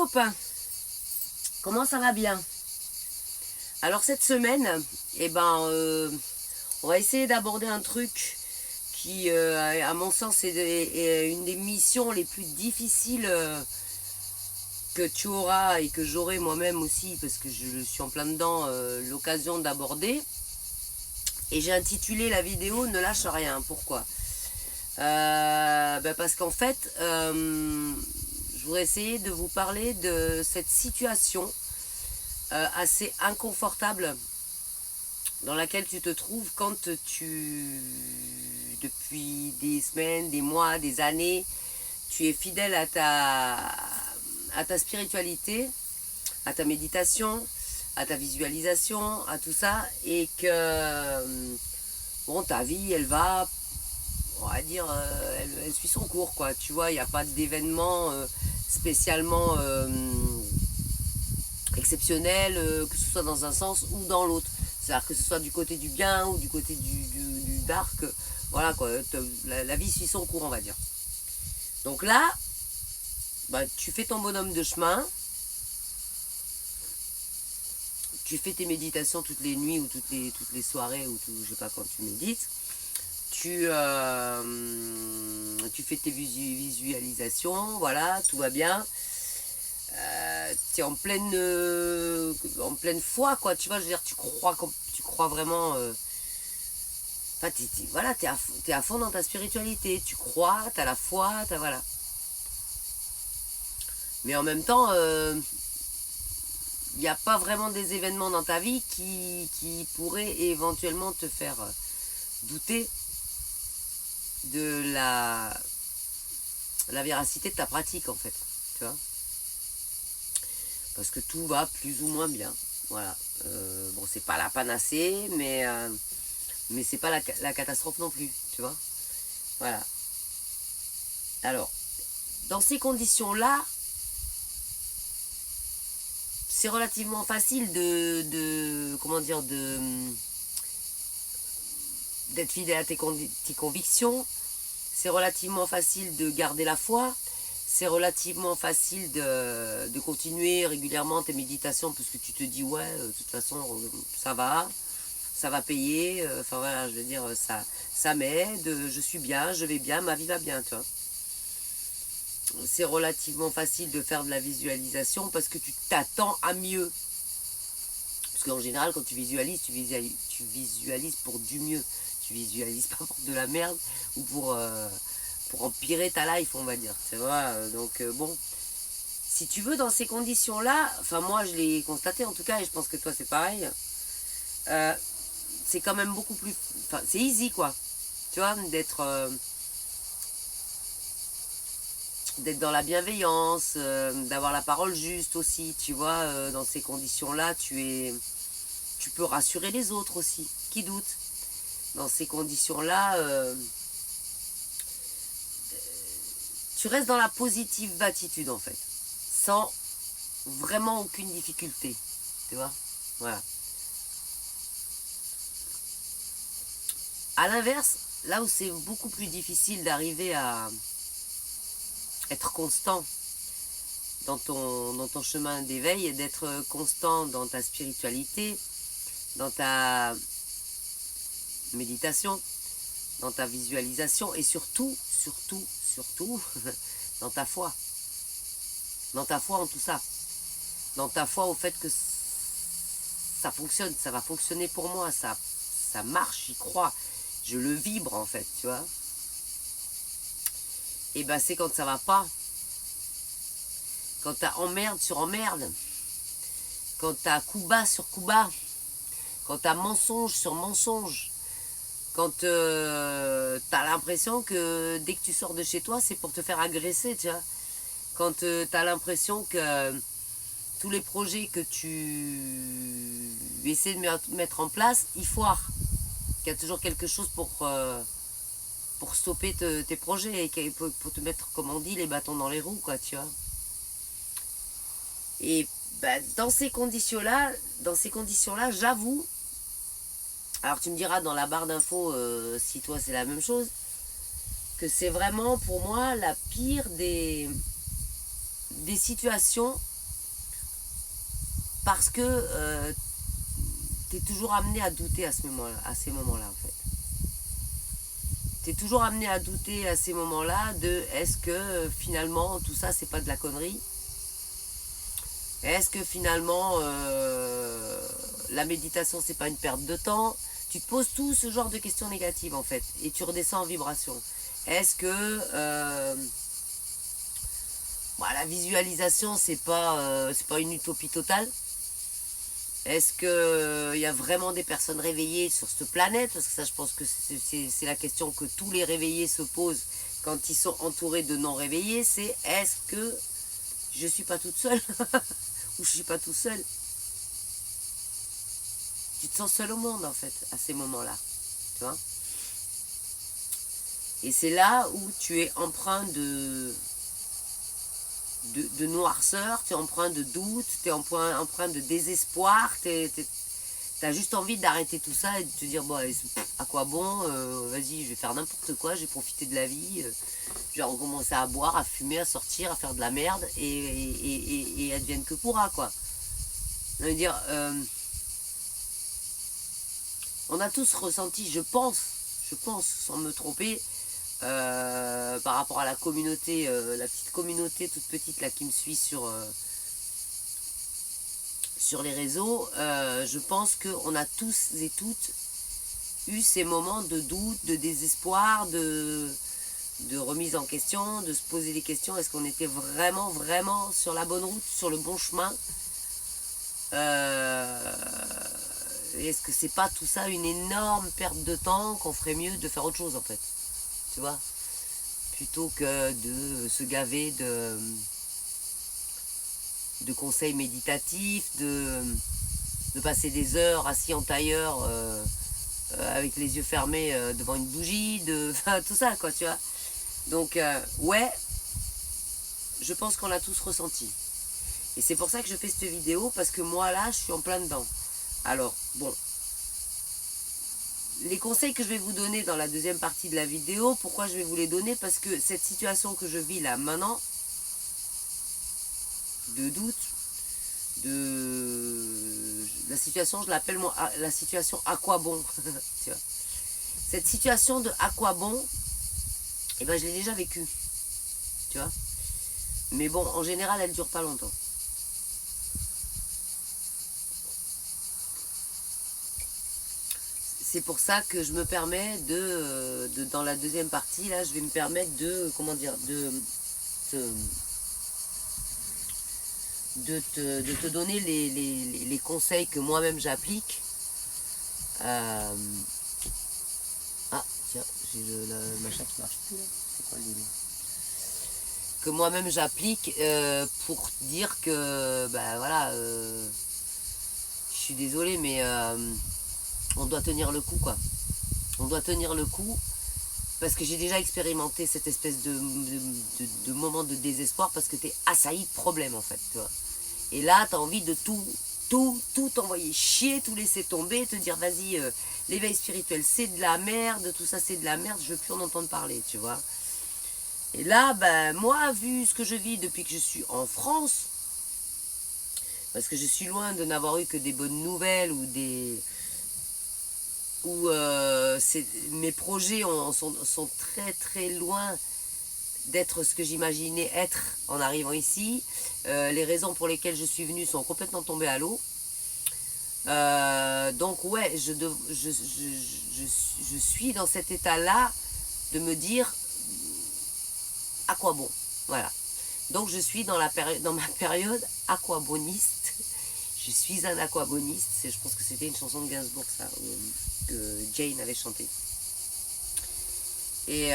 copains, comment ça va bien? Alors cette semaine, on va essayer d'aborder un truc qui, à mon sens, est une des missions les plus difficiles que tu auras et que j'aurai moi-même aussi, parce que je suis en plein dedans, l'occasion d'aborder. Et j'ai intitulé la vidéo « Ne lâche rien ». Pourquoi? Parce qu'en fait, je voudrais essayer de vous parler de cette situation assez inconfortable dans laquelle tu te trouves quand depuis des semaines, des mois, des années, tu es fidèle à ta spiritualité, à ta méditation, à ta visualisation, à tout ça, et que bon, ta vie, elle va, on va dire, elle suit son cours, quoi. Tu vois, il n'y a pas d'événement spécialement exceptionnel, que ce soit dans un sens ou dans l'autre. C'est-à-dire que ce soit du côté du bien ou du côté du dark. Voilà, quoi. La vie suit son cours, on va dire. Donc là, tu fais ton bonhomme de chemin. Tu fais tes méditations toutes les nuits ou toutes les soirées, ou tout, je sais pas quand tu médites. Tu fais tes visualisations, voilà, tout va bien. Tu es en pleine foi, quoi, tu vois, je veux dire, tu crois vraiment, voilà, t'es à fond dans ta spiritualité, tu crois, t'as la foi, voilà. Mais en même temps, il n'y a pas vraiment des événements dans ta vie qui pourraient éventuellement te faire douter de la véracité de ta pratique, en fait, tu vois. Parce que tout va plus ou moins bien, voilà. Bon, c'est pas la panacée, mais c'est pas la catastrophe non plus, tu vois. Voilà. Alors, dans ces conditions-là, c'est relativement facile d'être fidèle à tes convictions. C'est relativement facile de garder la foi. C'est relativement facile de continuer régulièrement tes méditations, parce que tu te dis, ouais, de toute façon, ça va payer. Enfin voilà, je veux dire, ça m'aide, je suis bien, je vais bien, ma vie va bien, tu vois. C'est relativement facile de faire de la visualisation parce que tu t'attends à mieux. Parce qu'en général, quand tu visualises pour du mieux. Tu visualises pas pour de la merde ou pour empirer ta life, on va dire. Tu vois, donc bon. Si tu veux, dans ces conditions-là, enfin moi je l'ai constaté en tout cas, et je pense que toi c'est pareil, c'est quand même beaucoup plus... Enfin, c'est easy, quoi. Tu vois, d'être dans la bienveillance, d'avoir la parole juste aussi, tu vois, dans ces conditions-là, tu peux rassurer les autres aussi, qui doutent. Dans ces conditions-là, tu restes dans la positive attitude, en fait, sans vraiment aucune difficulté, tu vois, voilà. À l'inverse, là où c'est beaucoup plus difficile d'arriver à être constant dans ton chemin d'éveil et d'être constant dans ta spiritualité, dans ta méditation, dans ta visualisation et surtout, dans ta foi. Dans ta foi en tout ça. Dans ta foi au fait que ça fonctionne, ça va fonctionner pour moi, ça marche, j'y crois, je le vibre en fait, tu vois. Et c'est quand ça va pas, quand t'as emmerde sur emmerde, quand t'as coup bas sur coup bas, quand t'as mensonge sur mensonge, quand t'as l'impression que dès que tu sors de chez toi, c'est pour te faire agresser, tu vois. Quand t'as l'impression que tous les projets que tu essaies de mettre en place, ils foirent. Qu'il y a toujours quelque chose pour stopper tes projets et pour te mettre, comme on dit, les bâtons dans les roues, quoi, tu vois. Et dans ces conditions-là, j'avoue, alors tu me diras dans la barre d'infos si toi c'est la même chose, que c'est vraiment pour moi la pire des situations parce que tu es toujours amené à douter à ces moments-là en fait. Tu es toujours amené à douter à ces moments-là de est-ce que finalement tout ça c'est pas de la connerie? Est-ce que finalement la méditation c'est pas une perte de temps? Tu te poses tout ce genre de questions négatives en fait et tu redescends en vibration. Est-ce que la visualisation c'est pas une utopie totale? Est-ce qu'il y a vraiment des personnes réveillées sur cette planète? Parce que ça, je pense que c'est la question que tous les réveillés se posent quand ils sont entourés de non-réveillés. C'est est-ce que je suis pas toute seule ou je suis pas tout seul? Tu te sens seul au monde en fait à ces moments-là, tu vois. Et c'est là où tu es empreint de noirceur, tu es empreint de doute, tu es empreint de désespoir, t'as juste envie d'arrêter tout ça et de te dire bon, allez, à quoi bon, vas-y, je vais faire n'importe quoi, je vais profiter de la vie, je vais recommencer à boire, à fumer, à sortir, à faire de la merde et advienne que pourra quoi. Je veux dire, on a tous ressenti, je pense, sans me tromper, par rapport à la communauté, la petite communauté toute petite là qui me suit sur les réseaux, je pense qu'on a tous et toutes eu ces moments de doute, de désespoir, de remise en question, de se poser des questions, est-ce qu'on était vraiment sur la bonne route, sur le bon chemin, est-ce que c'est pas tout ça une énorme perte de temps, qu'on ferait mieux de faire autre chose en fait, tu vois, plutôt que de se gaver de conseils méditatifs, de passer des heures assis en tailleur avec les yeux fermés devant une bougie, enfin tout ça quoi, tu vois. Donc ouais, je pense qu'on l'a tous ressenti. Et c'est pour ça que je fais cette vidéo, parce que moi là, je suis en plein dedans. Alors, bon, les conseils que je vais vous donner dans la deuxième partie de la vidéo, pourquoi je vais vous les donner? Parce que cette situation que je vis là maintenant, de doute, la situation, je l'appelle moi la situation à quoi bon. Tu vois. Cette situation de à quoi bon, eh ben, je l'ai déjà vécue. Tu vois. Mais bon, en général, elle dure pas longtemps. C'est pour ça que je me permets dans la deuxième partie, là, je vais me permettre de te donner les conseils que moi-même j'applique. Ah, tiens, j'ai le machin qui marche plus, là. C'est quoi le délire? Que moi-même j'applique pour dire que, ben voilà, je suis désolée, mais on doit tenir le coup, quoi. On doit tenir le coup, parce que j'ai déjà expérimenté cette espèce de moment de désespoir, parce que t'es assailli de problèmes, en fait, tu vois. Et là, t'as envie de tout envoyer chier, tout laisser tomber, te dire, vas-y, l'éveil spirituel, c'est de la merde, tout ça, c'est de la merde, je veux plus en entendre parler, tu vois. Et là, ben, moi, vu ce que je vis depuis que je suis en France, parce que je suis loin de n'avoir eu que des bonnes nouvelles ou mes projets sont très très loin d'être ce que j'imaginais être en arrivant ici. Les raisons pour lesquelles je suis venue sont complètement tombées à l'eau. Donc ouais, je suis dans cet état-là de me dire à quoi bon. Voilà. Donc je suis dans ma période aquaboniste. Je suis un aquaboniste. Je pense que c'était une chanson de Gainsbourg, ça, que Jane avait chanté. Et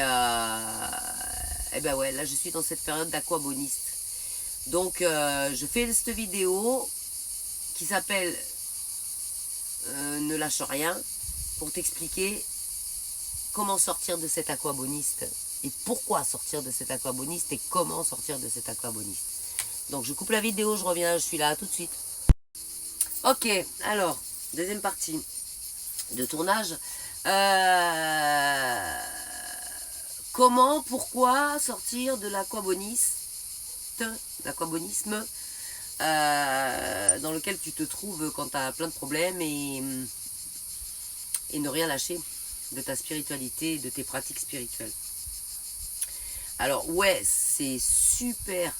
ben ouais, là je suis dans cette période d'aquaboniste. Donc je fais cette vidéo qui s'appelle Ne lâche rien, pour t'expliquer comment sortir de cet aquaboniste et pourquoi sortir de cet aquaboniste et comment sortir de cet aquaboniste. Donc je coupe la vidéo, je reviens, je suis là tout de suite. Ok, alors, deuxième partie de tournage. Comment, pourquoi sortir de l'aquabonisme dans lequel tu te trouves quand tu as plein de problèmes et ne rien lâcher de ta spiritualité, de tes pratiques spirituelles. Alors ouais, c'est super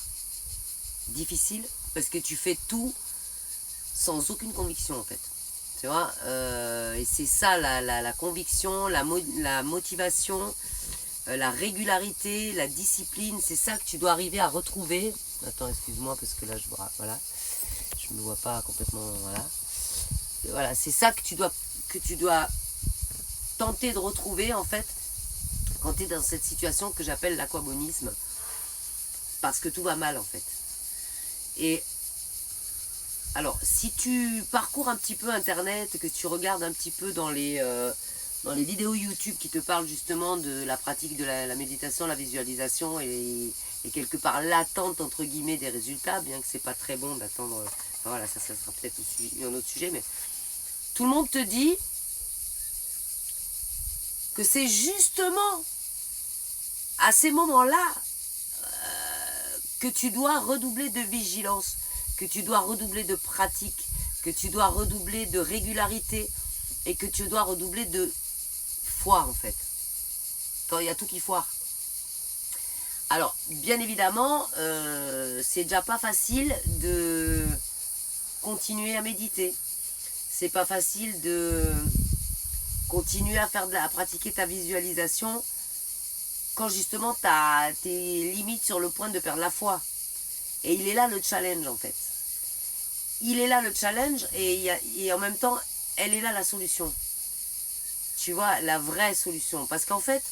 difficile parce que tu fais tout sans aucune conviction en fait. Tu vois, et c'est ça la conviction, la motivation, la régularité, la discipline, c'est ça que tu dois arriver à retrouver. Attends, excuse-moi parce que là je vois, voilà, je me vois pas complètement, voilà. Voilà, c'est ça que tu dois tenter de retrouver en fait quand tu es dans cette situation que j'appelle l'aquabonisme, parce que tout va mal en fait. Et alors, si tu parcours un petit peu internet, que tu regardes un petit peu dans les vidéos YouTube qui te parlent justement de la pratique de la méditation, la visualisation et quelque part l'attente entre guillemets des résultats, bien que c'est pas très bon d'attendre, enfin, voilà, ça sera peut-être un autre sujet, mais tout le monde te dit que c'est justement à ces moments-là que tu dois redoubler de vigilance, que tu dois redoubler de pratique, que tu dois redoubler de régularité et que tu dois redoubler de foi en fait. Quand il y a tout qui foire. Alors, bien évidemment, c'est déjà pas facile de continuer à méditer. C'est pas facile de continuer à pratiquer ta visualisation quand justement t'es limite sur le point de perdre la foi. Et il est là le challenge en fait. Il est là le challenge et en même temps, elle est là la solution. Tu vois, la vraie solution. Parce qu'en fait,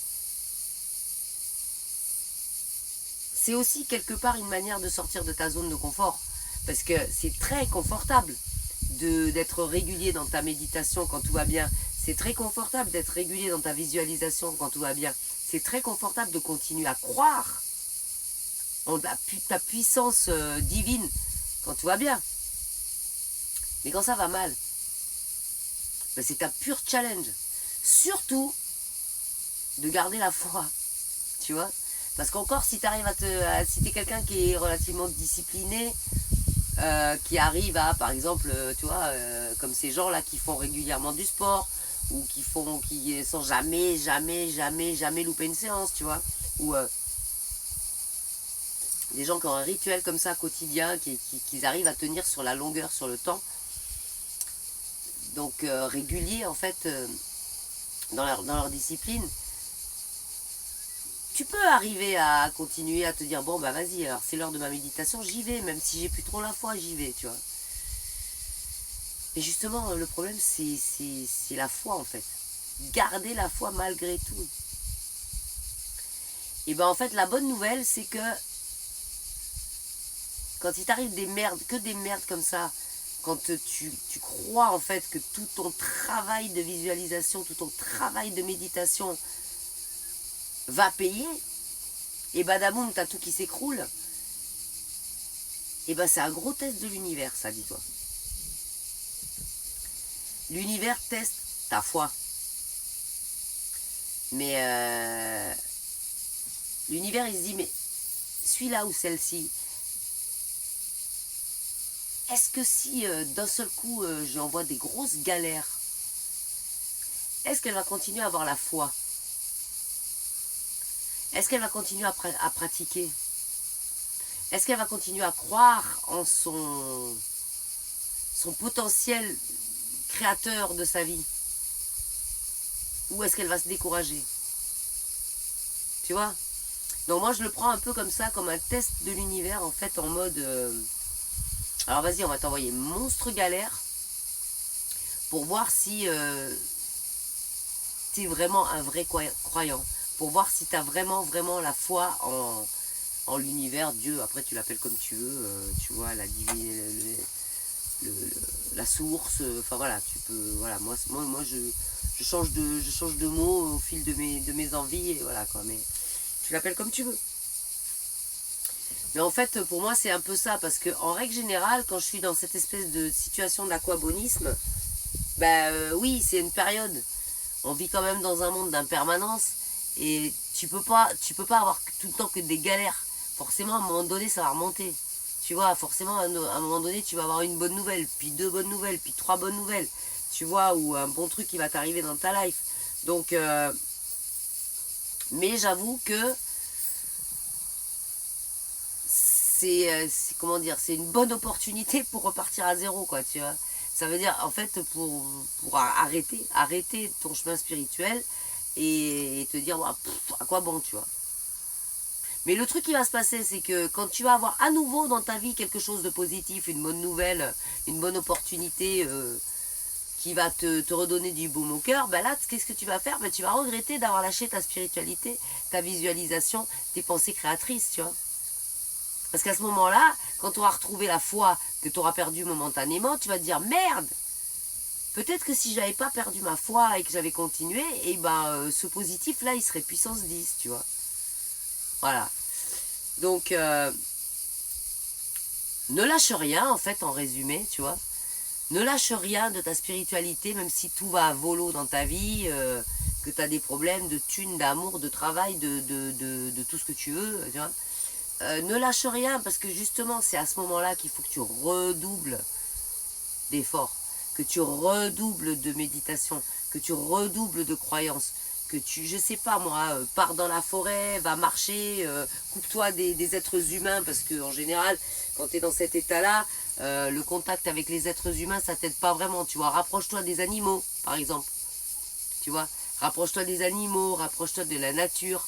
c'est aussi quelque part une manière de sortir de ta zone de confort. Parce que c'est très confortable d'être régulier dans ta méditation quand tout va bien. C'est très confortable d'être régulier dans ta visualisation quand tout va bien. C'est très confortable de continuer à croire en ta puissance divine quand tout va bien. Mais quand ça va mal, ben c'est un pur challenge. Surtout de garder la foi, tu vois. Parce qu'encore, si tu arrives si tu es quelqu'un qui est relativement discipliné, qui arrive à, par exemple, tu vois, comme ces gens-là qui font régulièrement du sport, ou qui sans jamais louper une séance, tu vois. Ou des gens qui ont un rituel comme ça quotidien, qui arrivent à tenir sur la longueur, sur le temps. Donc régulier en fait dans leur discipline. Tu peux arriver à continuer à te dire bon bah vas-y, alors c'est l'heure de ma méditation, j'y vais, même si j'ai plus trop la foi, j'y vais, tu vois. Mais justement le problème c'est la foi en fait. Garder la foi malgré tout. Et ben en fait la bonne nouvelle c'est que quand il t'arrive des merdes comme ça, quand tu crois en fait que tout ton travail de visualisation, tout ton travail de méditation va payer, et badaboum, t'as tout qui s'écroule, et ben c'est un gros test de l'univers, ça, dis-toi. L'univers teste ta foi. Mais l'univers, il se dit, mais celui-là ou celle-ci, est-ce que si d'un seul coup j'envoie des grosses galères, est-ce qu'elle va continuer à avoir la foi? Est-ce qu'elle va continuer à pratiquer? Est-ce qu'elle va continuer à croire en son potentiel créateur de sa vie? Ou est-ce qu'elle va se décourager? Tu vois? Donc moi je le prends un peu comme ça, comme un test de l'univers en fait, en mode... alors vas-y, on va t'envoyer monstre galère pour voir si tu es vraiment un vrai croyant. Pour voir si tu as vraiment la foi en l'univers, Dieu, après tu l'appelles comme tu veux, tu vois, la divine, la source, enfin voilà, tu peux, voilà, moi je change de mots au fil de mes envies, et voilà quoi, mais tu l'appelles comme tu veux. Mais en fait, pour moi, c'est un peu ça, parce que en règle générale, quand je suis dans cette espèce de situation d'aquabonisme, oui, c'est une période. On vit quand même dans un monde d'impermanence, et tu peux pas avoir tout le temps que des galères. Forcément, à un moment donné, ça va remonter. tu vois, forcément, à un moment donné, tu vas avoir une bonne nouvelle, puis 2 bonnes nouvelles, puis 3 bonnes nouvelles, tu vois, ou un bon truc qui va t'arriver dans ta life. Donc, mais j'avoue que c'est comment dire, c'est une bonne opportunité pour repartir à zéro, quoi, tu vois. Ça veut dire, en fait, pour arrêter ton chemin spirituel et te dire, ouais, à quoi bon, tu vois. Mais le truc qui va se passer, c'est que quand tu vas avoir à nouveau dans ta vie quelque chose de positif, une bonne nouvelle, une bonne opportunité qui va te redonner du baume au cœur, ben là, qu'est-ce que tu vas faire? Ben, tu vas regretter d'avoir lâché ta spiritualité, ta visualisation, tes pensées créatrices, tu vois. Parce qu'à ce moment-là, quand tu auras retrouvé la foi que tu auras perdue momentanément, tu vas te dire, merde, peut-être que si je n'avais pas perdu ma foi et que j'avais continué, et ben ce positif-là, il serait puissance 10, tu vois. Voilà. Donc, ne lâche rien, en fait, en résumé, tu vois. Ne lâche rien de ta spiritualité, même si tout va à volo dans ta vie, que tu as des problèmes de thunes, d'amour, de travail, de tout ce que tu veux, tu vois. Ne lâche rien, parce que justement, c'est à ce moment-là qu'il faut que tu redoubles d'efforts, que tu redoubles de méditation, que tu redoubles de croyances, que tu, je sais pas moi, pars dans la forêt, va marcher, coupe-toi des êtres humains, parce que en général, quand tu es dans cet état-là, le contact avec les êtres humains, ça t'aide pas vraiment, tu vois. Rapproche-toi des animaux, par exemple, tu vois. Rapproche-toi des animaux, rapproche-toi de la nature,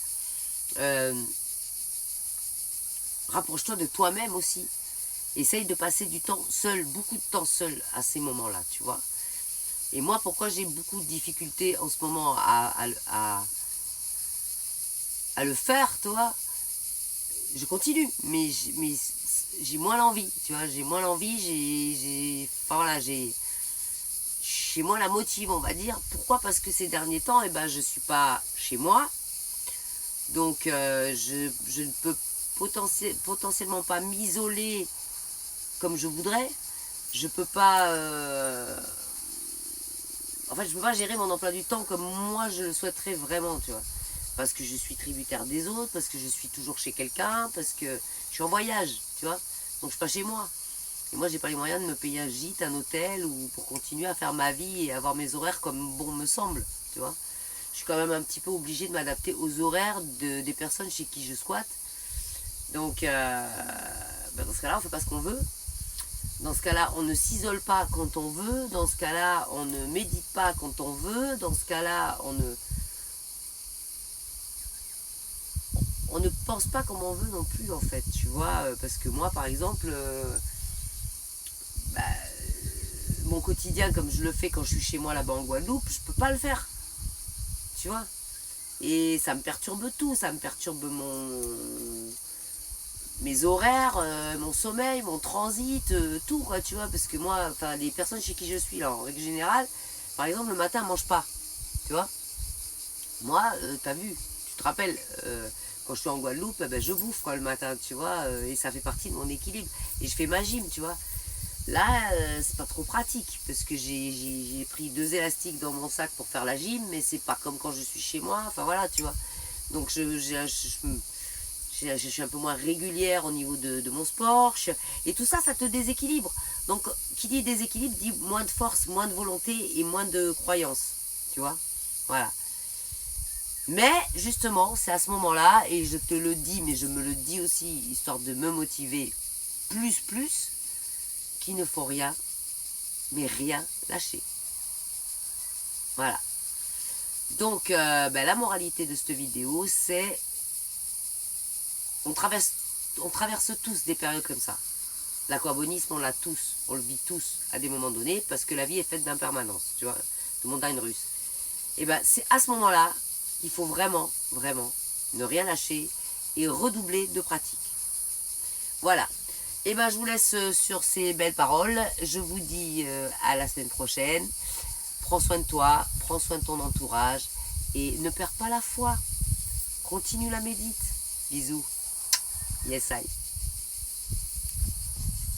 rapproche-toi de toi-même aussi. Essaye de passer du temps seul, beaucoup de temps seul à ces moments-là, tu vois. Et moi, pourquoi j'ai beaucoup de difficultés en ce moment à le faire, toi, je continue, mais j'ai moins l'envie, tu vois, j'ai moins l'envie, enfin voilà, j'ai moins la motive, on va dire. Pourquoi? Parce que ces derniers temps, eh ben, je suis pas chez moi, donc je ne peux potentiellement pas m'isoler comme je voudrais. Je peux pas en fait, je peux pas gérer mon emploi du temps comme moi je le souhaiterais vraiment, tu vois. Parce que je suis tributaire des autres, parce que je suis toujours chez quelqu'un, parce que je suis en voyage, tu vois. Donc je suis pas chez moi. Et moi, j'ai pas les moyens de me payer un gîte, un hôtel, ou pour continuer à faire ma vie et avoir mes horaires comme bon me semble, tu vois. Je suis quand même un petit peu obligée de m'adapter aux horaires des personnes chez qui je squatte. Donc, dans ce cas-là, on fait pas ce qu'on veut. Dans ce cas-là, on ne s'isole pas quand on veut. Dans ce cas-là, on ne médite pas quand on veut. Dans ce cas-là, on ne pense pas comme on veut non plus, en fait, tu vois. Parce que moi, par exemple, mon quotidien, comme je le fais quand je suis chez moi là-bas en Guadeloupe, je peux pas le faire, tu vois. Et ça me perturbe tout. Ça me perturbe mes horaires, mon sommeil, mon transit, tout, quoi, tu vois. Parce que moi, enfin, les personnes chez qui je suis, là, en règle générale, par exemple, le matin, ne mange pas, tu vois. Moi, t'as vu, tu te rappelles, quand je suis en Guadeloupe, ben, je bouffe, quoi, le matin, tu vois, et ça fait partie de mon équilibre. Et je fais ma gym, tu vois. Là, c'est pas trop pratique, parce que j'ai pris 2 élastiques dans mon sac pour faire la gym, mais c'est pas comme quand je suis chez moi, enfin voilà, tu vois. Donc je suis un peu moins régulière au niveau de mon sport, et tout ça, ça te déséquilibre. Donc, qui dit déséquilibre dit moins de force, moins de volonté et moins de croyance, tu vois. Voilà. Mais, justement, c'est à ce moment-là, et je te le dis, mais je me le dis aussi, histoire de me motiver plus, qu'il ne faut rien, mais rien lâcher. Voilà. Donc, la moralité de cette vidéo, c'est on traverse tous des périodes comme ça. L'aquabonisme, on l'a tous, on le vit tous à des moments donnés, parce que la vie est faite d'impermanence, tu vois, de montagne russe. Et ben c'est à ce moment-là qu'il faut vraiment, vraiment ne rien lâcher et redoubler de pratique. Voilà. Et ben je vous laisse sur ces belles paroles. Je vous dis à la semaine prochaine. Prends soin de toi, prends soin de ton entourage et ne perds pas la foi. Continue la médite. Bisous. Yes, I.